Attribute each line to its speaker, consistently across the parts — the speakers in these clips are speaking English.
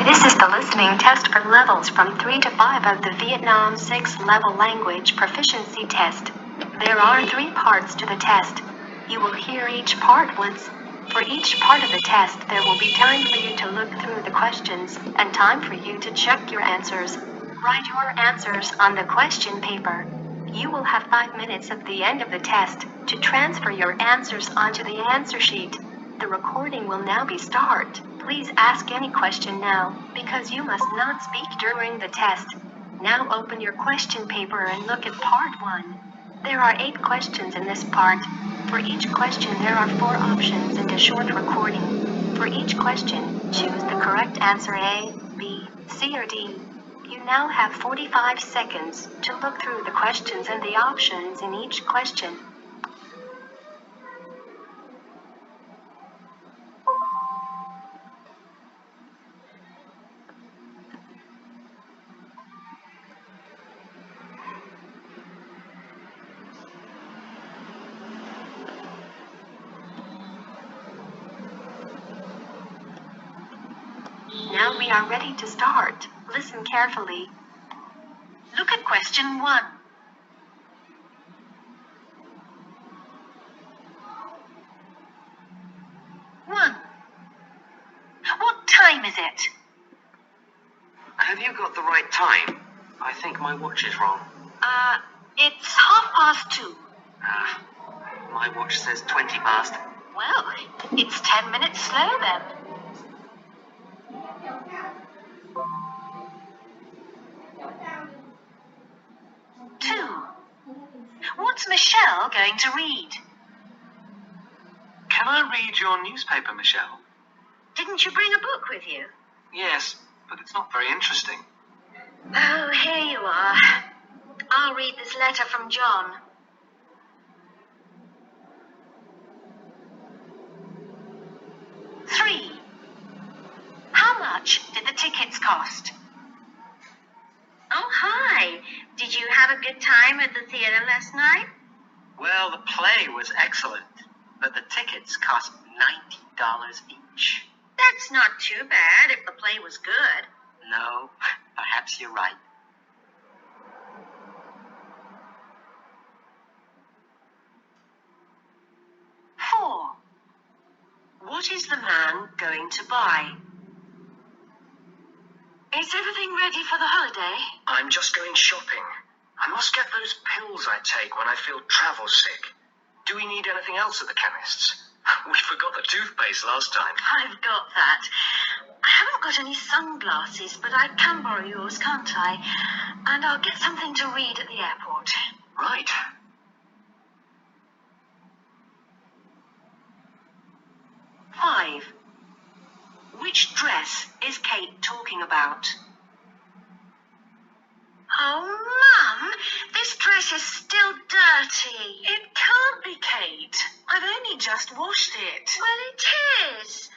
Speaker 1: This is the listening test for levels from 3 to 5 of the Vietnam 6 level language proficiency test. There are 3 parts to the test. You will hear each part once. For each part of the test, there will be time for you to look through the questions and time for you to check your answers. Write your answers on the question paper. You will have 5 minutes at the end of the test to transfer your answers onto the answer sheet. The recording will now be start. Please ask any question now, because you must not speak during the test. Now open your question paper and look at part 1. There are 8 questions in this part. For each question there are 4 options and a short recording. For each question, choose the correct answer A, B, C or D. You now have 45 seconds to look through the questions and the options in each question. Now we are ready to start. Listen carefully. Look at question 1. What time is it?
Speaker 2: Have you got the right time? I think my watch is wrong.
Speaker 1: It's 2:30.
Speaker 2: My watch says 20 past.
Speaker 1: Well, it's 10 minutes slow then. 2. What's Michelle going to read?
Speaker 2: Can I read your newspaper, Michelle?
Speaker 1: Didn't you bring a book with you?
Speaker 2: Yes, but it's not very interesting.
Speaker 1: Oh, here you are. I'll read this letter from John. Three. How much did the tickets cost? Oh, hi. Did you have a good time at the theater last night?
Speaker 2: Well, the play was excellent, but the tickets cost $90 each.
Speaker 1: That's not too bad if the play was good.
Speaker 2: No, perhaps you're right.
Speaker 1: 4. What is the man going to buy? Is everything ready for the holiday?
Speaker 2: I'm just going shopping. I must get those pills I take when I feel travel sick. Do we need anything else at the chemist's? We forgot the toothpaste last time.
Speaker 1: I've got that. I haven't got any sunglasses, but I can borrow yours, can't I? And I'll get something to read at the airport.
Speaker 2: Right.
Speaker 1: 5. Which dress is Kate talking about? Oh, Mum, this dress is still dirty. It can't be, Kate. I've only just washed it. Well, it is.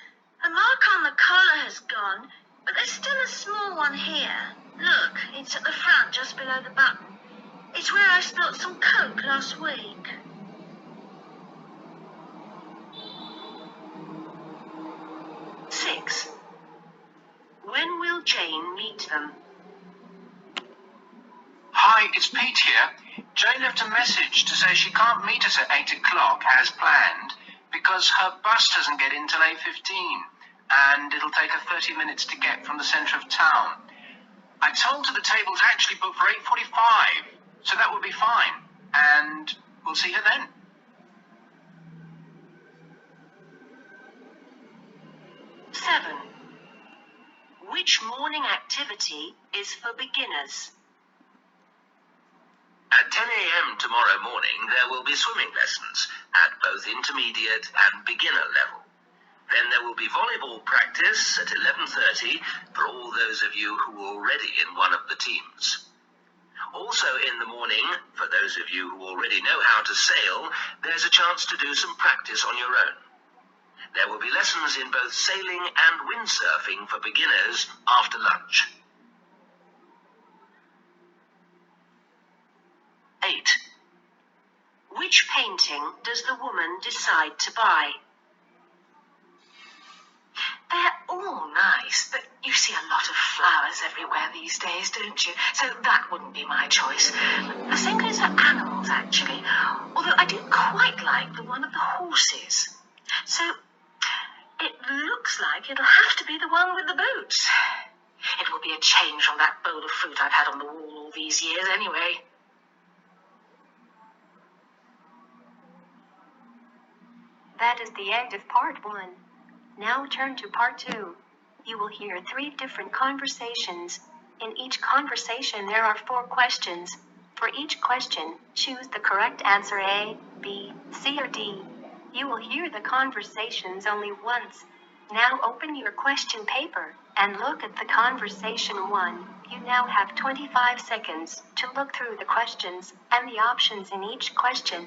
Speaker 1: The mark on the collar has gone, but there's still a small one here. Look, it's at the front, just below the button. It's where I spilt some Coke last week. 6. When will Jane meet them?
Speaker 3: Hi, it's Pete here. Jane left a message to say she can't meet us at 8 o'clock as planned because her bus doesn't get in till 8:15 and it'll take her 30 minutes to get from the centre of town. I told her the table's actually booked for 8:45, so that will be fine, and we'll see her then.
Speaker 1: 7. Which morning activity is for beginners?
Speaker 4: At 10 a.m. tomorrow morning, there will be swimming lessons at both intermediate and beginner level. Then there will be volleyball practice at 11:30 for all those of you who are already in one of the teams. Also in the morning, for those of you who already know how to sail, there's a chance to do some practice on your own. There will be lessons in both sailing and windsurfing for beginners after lunch.
Speaker 1: 8. Which painting does the woman decide to buy? They're all nice, but
Speaker 5: You see a lot of flowers everywhere these days, don't you? So that wouldn't be my choice. The same goes for animals, actually. Although I do quite like the one of the horses. So it looks like it'll have to be the one with the boots. It will be a change from that bowl of fruit I've had on the wall all these years, anyway.
Speaker 1: That is the end of part 1. Now turn to part 2. You will hear 3 different conversations. In each conversation there are 4 questions. For each question, choose the correct answer A, B, C or D. You will hear the conversations only once. Now open your question paper and look at the conversation 1. You now have 25 seconds to look through the questions and the options in each question.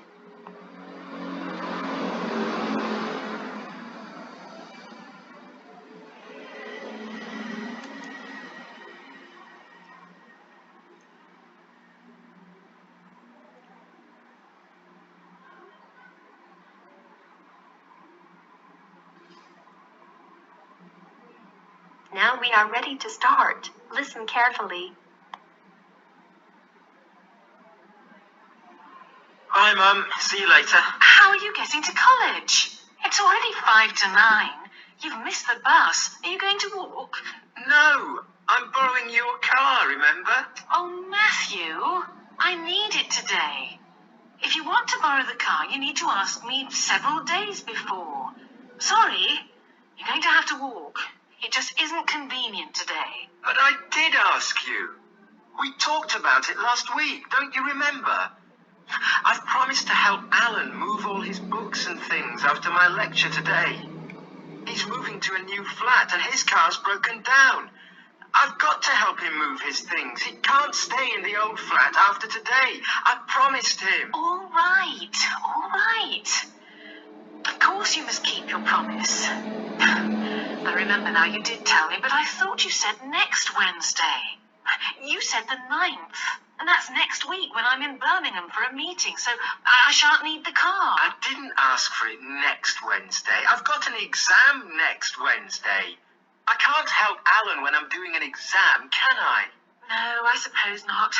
Speaker 1: Now we are ready to start. Listen carefully.
Speaker 3: Bye, Mum. See you later.
Speaker 5: How are you getting to college? It's already 5 to 9. You've missed the bus. Are you going to walk?
Speaker 3: No, I'm borrowing your car, remember?
Speaker 5: Oh, Matthew, I need it today. If you want to borrow the car, you need to ask me several days before. Sorry, you're going to have to walk. It just isn't convenient today.
Speaker 3: But I did ask you. We talked about it last week, don't you remember? I've promised to help Alan move all his books and things after my lecture today. He's moving to a new flat and his car's broken down. I've got to help him move his things. He can't stay in the old flat after today. I promised him.
Speaker 5: All right, all right. Of course you must keep your promise. I remember now you did tell me, but I thought you said next Wednesday. You said the 9th, and that's next week when I'm in Birmingham for a meeting, so I shan't need the car.
Speaker 3: I didn't ask for it next Wednesday. I've got an exam next Wednesday. I can't help Alan when I'm doing an exam, can I?
Speaker 5: No, I suppose not.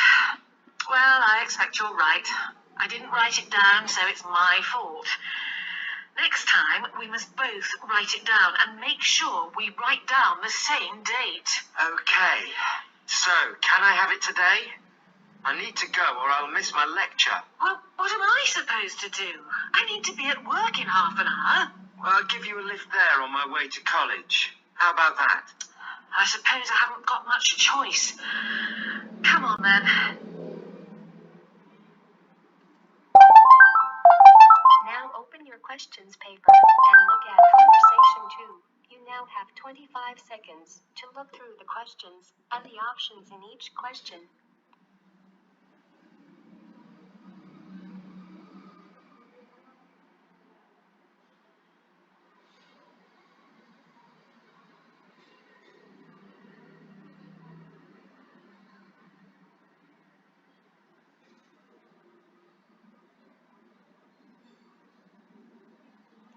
Speaker 5: Well, I expect you're right. I didn't write it down, so it's my fault. Next time, we must both write it down and make sure we write down the same date.
Speaker 3: Okay. So, can I have it today? I need to go or I'll miss my lecture.
Speaker 5: Well, what am I supposed to do? I need to be at work in half an hour.
Speaker 3: Well, I'll give you a lift there on my way to college. How about that?
Speaker 5: I suppose I haven't got much choice. Come on, then.
Speaker 1: Now open your questions paper and look at conversation 2. You now have 25 seconds to look through the questions and the options in each question.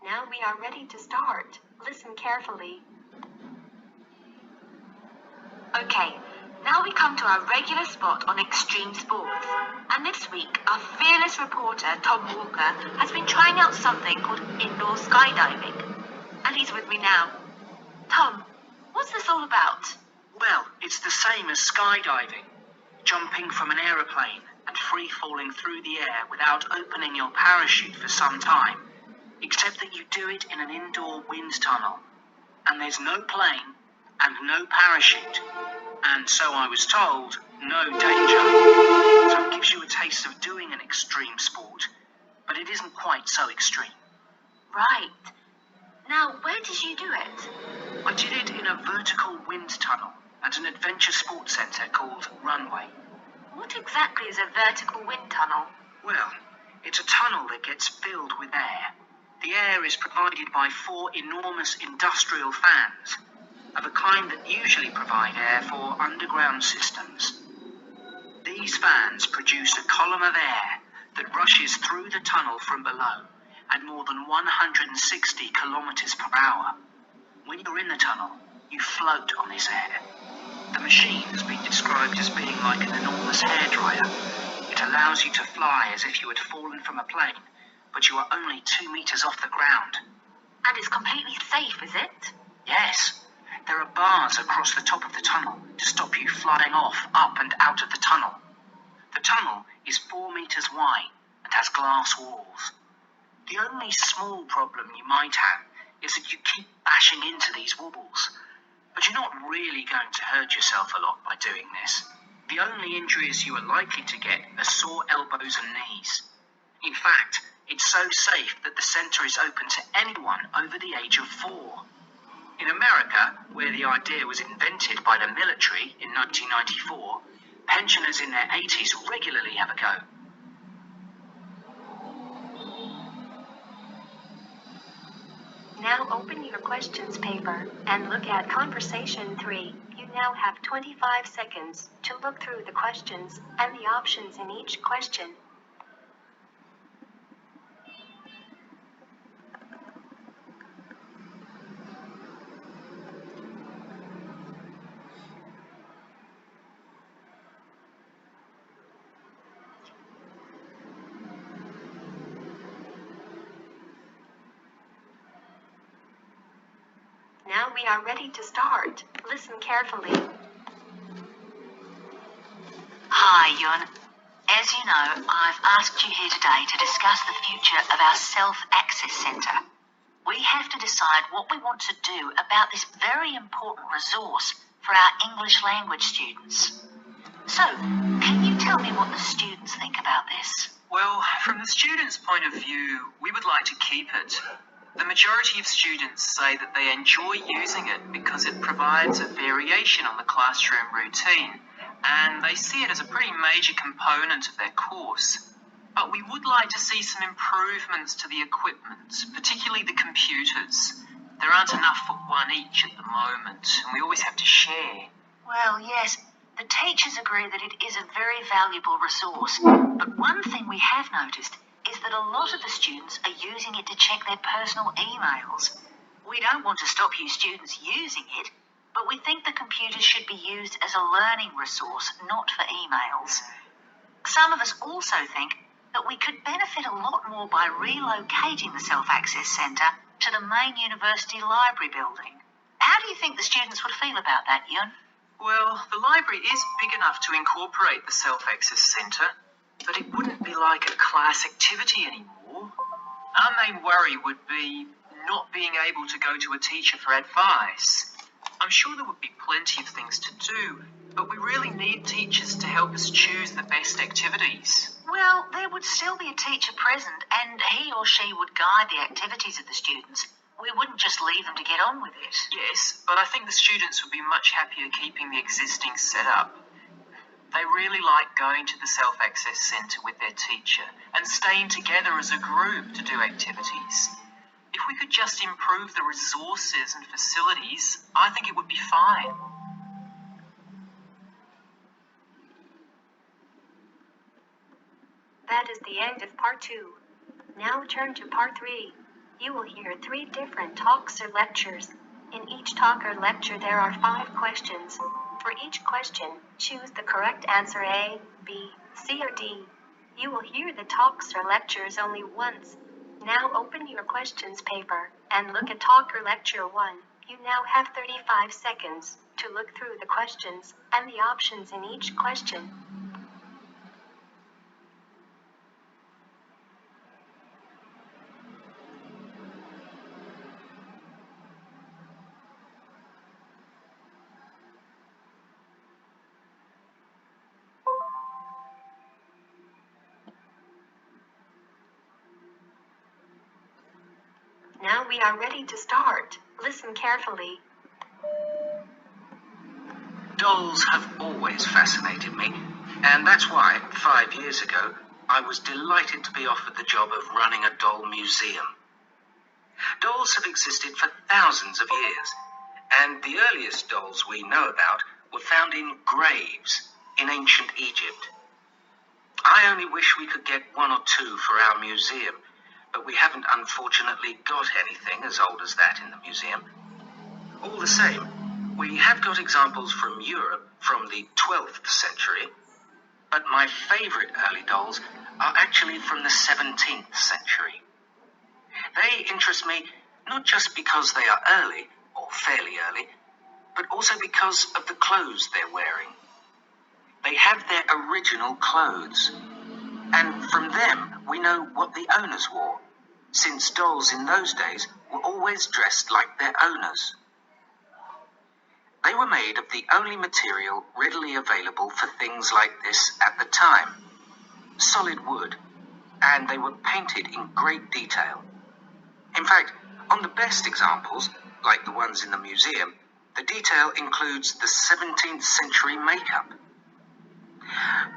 Speaker 1: Now we are ready to start. Listen carefully.
Speaker 5: Okay, now we come to our regular spot on extreme sports. And this week, our fearless reporter, Tom Walker, has been trying out something called indoor skydiving. And he's with me now. Tom, what's this all about?
Speaker 6: Well, it's the same as skydiving. Jumping from an aeroplane and free falling through the air without opening your parachute for some time. Except that you do it in an indoor wind tunnel. And there's no plane and no parachute. And so I was told, no danger. So it gives you a taste of doing an extreme sport. But it isn't quite so extreme.
Speaker 5: Right. Now, where did you do it?
Speaker 6: I did it in a vertical wind tunnel at an adventure sports centre called Runway.
Speaker 5: What exactly is a vertical wind tunnel?
Speaker 6: Well, it's a tunnel that gets filled with air. The air is provided by 4 enormous industrial fans, of a kind that usually provide air for underground systems. These fans produce a column of air that rushes through the tunnel from below at more than 160 kilometers per hour. When you're in the tunnel, You float on this air. The machine has been described as being like an enormous hairdryer. It allows you to fly as if you had fallen from a plane, but you are only 2 meters off the ground.
Speaker 5: And it's completely safe, is it?
Speaker 6: Yes. There are bars across the top of the tunnel to stop you flying off, up and out of the tunnel. The tunnel is 4 meters wide and has glass walls. The only small problem you might have is that you keep bashing into these walls. But you're not really going to hurt yourself a lot by doing this. The only injuries you are likely to get are sore elbows and knees. In fact, it's so safe that the centre is open to anyone over the age of 4. In America, where the idea was invented by the military in 1994, pensioners in their 80s regularly have a go.
Speaker 1: Now open your questions paper and look at conversation 3. You now have 25 seconds to look through the questions and the options in each question. Now we are ready to start. Listen carefully.
Speaker 5: Hi, Yun. As you know, I've asked you here today to discuss the future of our self-access centre. We have to decide what we want to do about this very important resource for our English language students. So, can you tell me what the students think about this?
Speaker 7: Well, from the students' point of view, we would like to keep it. The majority of students say that they enjoy using it because it provides a variation on the classroom routine, and they see it as a pretty major component of their course. But we would like to see some improvements to the equipment, particularly the computers. There aren't enough for one each at the moment, and we always have to share.
Speaker 5: Well, yes, the teachers agree that it is a very valuable resource, but one thing we have noticed is that a lot of the students are using it to check their personal emails. We don't want to stop you students using it, but we think the computers should be used as a learning resource, not for emails. Some of us also think that we could benefit a lot more by relocating the Self-Access Centre to the main university library building. How do you think the students would feel about that, Yun?
Speaker 7: Well, the library is big enough to incorporate the Self-Access Centre, but it wouldn't be like a class activity anymore. Our main worry would be not being able to go to a teacher for advice. I'm sure there would be plenty of things to do, but we really need teachers to help us choose the best activities.
Speaker 5: Well, there would still be a teacher present, and he or she would guide the activities of the students. We wouldn't just leave them to get on with it.
Speaker 7: Yes, but I think the students would be much happier keeping the existing setup. They really like going to the Self-Access Centre with their teacher and staying together as a group to do activities. If we could just improve the resources and facilities, I think it would be fine.
Speaker 1: That is the end of part 2. Now turn to part 3. You will hear 3 different talks or lectures. In each talk or lecture there are 5 questions. For each question, choose the correct answer A, B, C or D. You will hear the talks or lectures only once. Now open your questions paper and look at talk or lecture 1. You now have 35 seconds to look through the questions and the options in each question. Now we are ready to start. Listen carefully.
Speaker 6: Dolls have always fascinated me, and that's why, 5 years ago, I was delighted to be offered the job of running a doll museum. Dolls have existed for thousands of years, and the earliest dolls we know about were found in graves in ancient Egypt. I only wish we could get 1 or 2 for our museum, but we haven't unfortunately got anything as old as that in the museum. All the same, We have got examples from Europe from the 12th century, but my favourite early dolls are actually from the 17th century. They interest me not just because they are early, or fairly early, but also because of the clothes they're wearing. They have their original clothes, and from them we know what the owners wore, since dolls in those days were always dressed like their owners. They were made of the only material readily available for things like this at the time, solid wood, and they were painted in great detail. In fact, on the best examples, like the ones in the museum, the detail includes the 17th century makeup.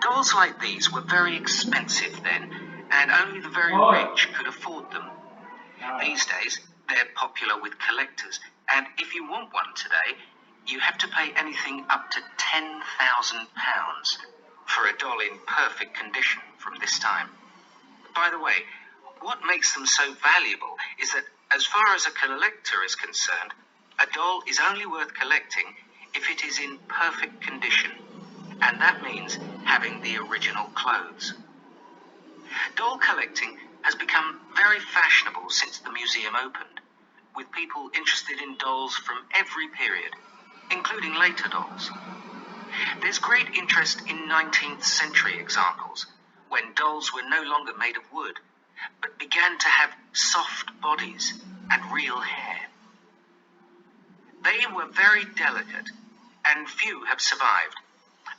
Speaker 6: Dolls like these were very expensive then, and only the very rich could afford them. These days, they're popular with collectors, and if you want one today, you have to pay anything up to £10,000 for a doll in perfect condition from this time. By the way, what makes them so valuable is that, as far as a collector is concerned, a doll is only worth collecting if it is in perfect condition, and that means having the original clothes. Doll collecting has become very fashionable since the museum opened, with people interested in dolls from every period, including later dolls. There's great interest in 19th century examples, when dolls were no longer made of wood, but began to have soft bodies and real hair. They were very delicate, and few have survived,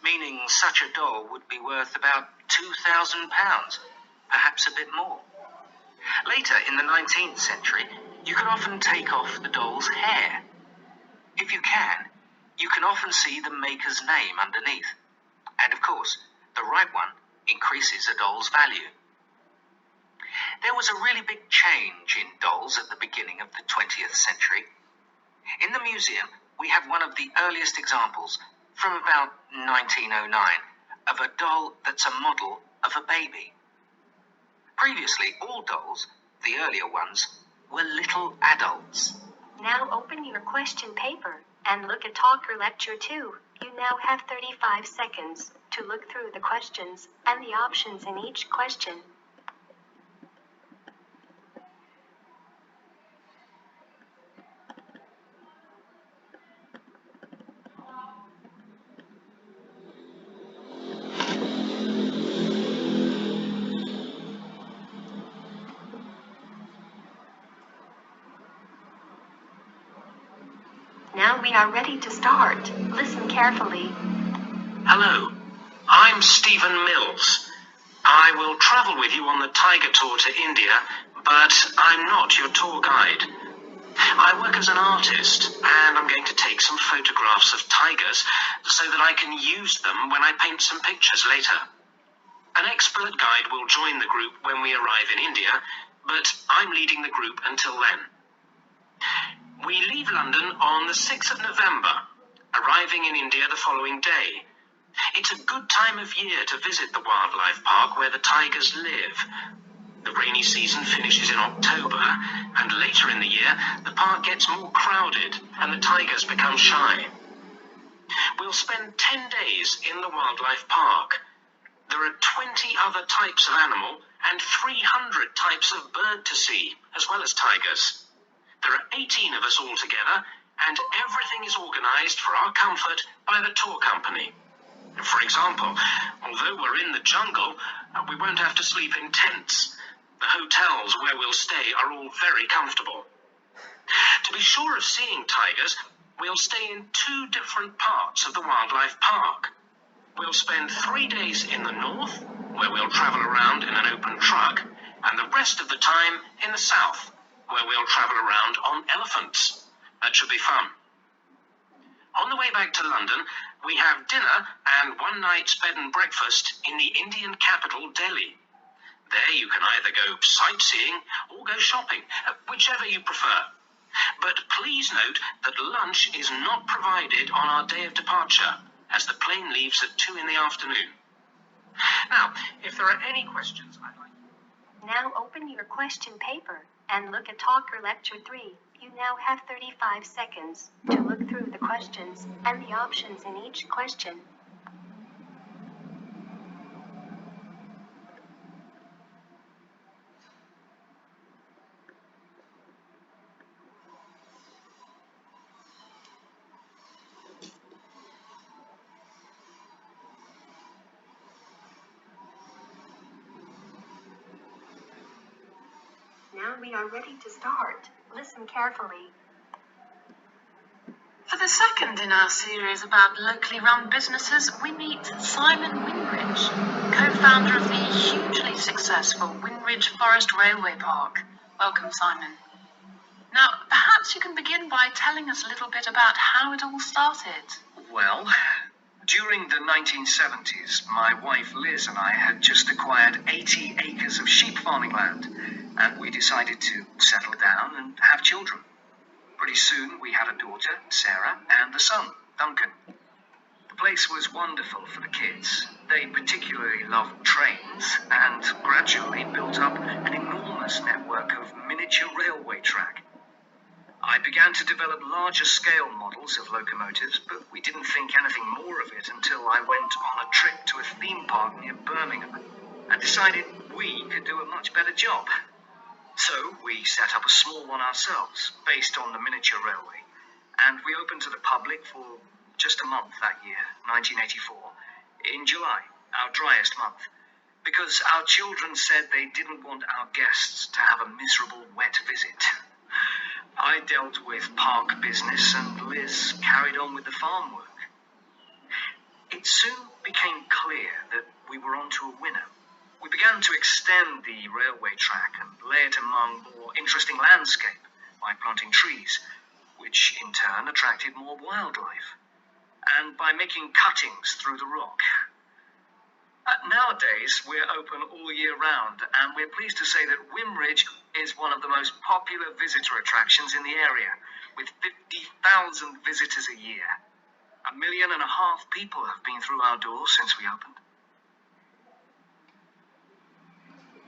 Speaker 6: meaning such a doll would be worth about £2,000, perhaps a bit more. Later, in the 19th century, you can often take off the doll's hair. If you can often see the maker's name underneath. And of course, the right one increases a doll's value. There was a really big change in dolls at the beginning of the 20th century. In the museum, we have one of the earliest examples, from about 1909, of a doll that's a model of a baby. Previously, all dolls, the earlier ones, were little adults.
Speaker 1: Now open your question paper and look at Talker Lecture 2. You now have 35 seconds to look through the questions and the options in each question. Now we are ready to start. Listen carefully.
Speaker 3: Hello, I'm Stephen Mills. I will travel with you on the Tiger Tour to India, but I'm not your tour guide. I work as an artist, and I'm going to take some photographs of tigers so that I can use them when I paint some pictures later. An expert guide will join the group when we arrive in India, but I'm leading the group until then. We leave London on the 6th of November, arriving in India the following day. It's a good time of year to visit the wildlife park where the tigers live. The rainy season finishes in October, and later in the year, the park gets more crowded and the tigers become shy. We'll spend 10 days in the wildlife park. There are 20 other types of animal and 300 types of bird to see, as well as tigers. There are 18 of us all together, and everything is organised for our comfort by the tour company. For example, although we're in the jungle, we won't have to sleep in tents. The hotels where we'll stay are all very comfortable. To be sure of seeing tigers, we'll stay in 2 different parts of the wildlife park. We'll spend 3 days in the north, where we'll travel around in an open truck, and the rest of the time in the south, where we'll travel around on elephants. That should be fun. On the way back to London, we have dinner and 1 night's bed and breakfast in the Indian capital, Delhi. There you can either go sightseeing or go shopping, whichever you prefer. But please note that lunch is not provided on our day of departure, as the plane leaves at 2 in the afternoon. Now, if there are any questions, I'd like...
Speaker 1: Now open your question paper and look at Talker Lecture 3. You You now have 35 seconds to look through the questions and the options in each question. Now we are ready to start. Listen carefully.
Speaker 5: For the second in our series about locally run businesses, we meet Simon Winridge, co-founder of the hugely successful Winridge Forest Railway Park. Welcome, Simon. Now, perhaps you can begin by telling us a little bit about how it all started.
Speaker 3: Well, during the 1970s, my wife Liz and I had just acquired 80 acres of sheep farming land, and we decided to settle down and have children. Pretty soon we had a daughter, Sarah, and a son, Duncan. The place was wonderful for the kids. They particularly loved trains and gradually built up an enormous network of miniature railway track. I began to develop larger scale models of locomotives, but we didn't think anything more of it until I went on a trip to a theme park near Birmingham and decided we could do a much better job. So we set up a small one ourselves, based on the miniature railway, and we opened to the public for just a month that year, 1984, in July, our driest month, because our children said they didn't want our guests to have a miserable wet visit. I dealt with park business and Liz carried on with the farm work. It soon became clear that we were onto a winner. We began to extend the railway track and lay it among more interesting landscape by planting trees, which in turn attracted more wildlife, and by making cuttings through the rock. Nowadays, we're open all year round, and we're pleased to say that Winridge is one of the most popular visitor attractions in the area, with 50,000 visitors a year. 1.5 million people have been through our doors since we opened.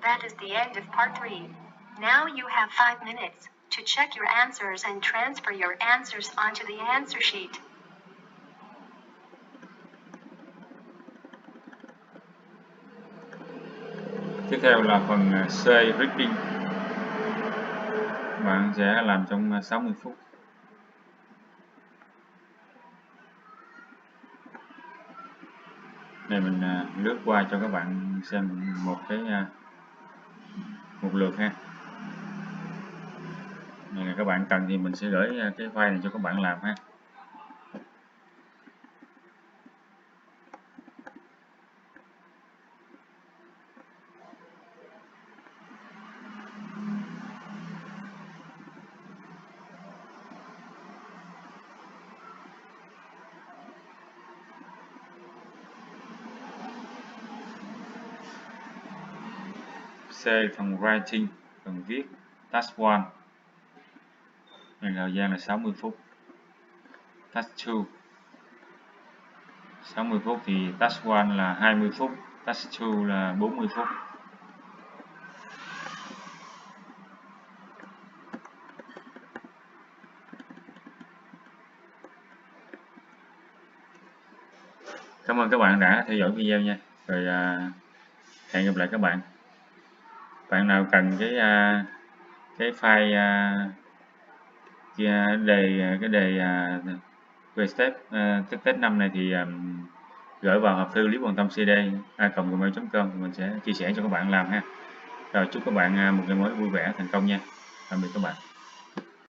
Speaker 1: That is the end of part 3. Now you have 5 minutes to check your answers and transfer your answers onto the answer sheet.
Speaker 8: Tiếp theo là phần C, reading. Bạn sẽ làm trong 60 phút. Này mình lướt qua cho các bạn xem một lượt ha. Này là các bạn cần thì mình sẽ gửi cái file này cho các bạn làm ha. C, phần writing, phần viết, task 1. Này thời gian là 60 phút. Task 2 60 phút thì task 1 là 20 phút, task 2 là 40 phút. Cảm ơn các bạn đã theo dõi video nha. Rồi hẹn gặp lại các bạn. Bạn nào cần cái file đề Vstep test 5 này thì gửi vào hộp thư lý quan tâm cd@gmail.com thì mình sẽ chia sẻ cho các bạn làm ha. Rồi chúc các bạn một ngày mới vui vẻ thành công nha. Tạm biệt các bạn.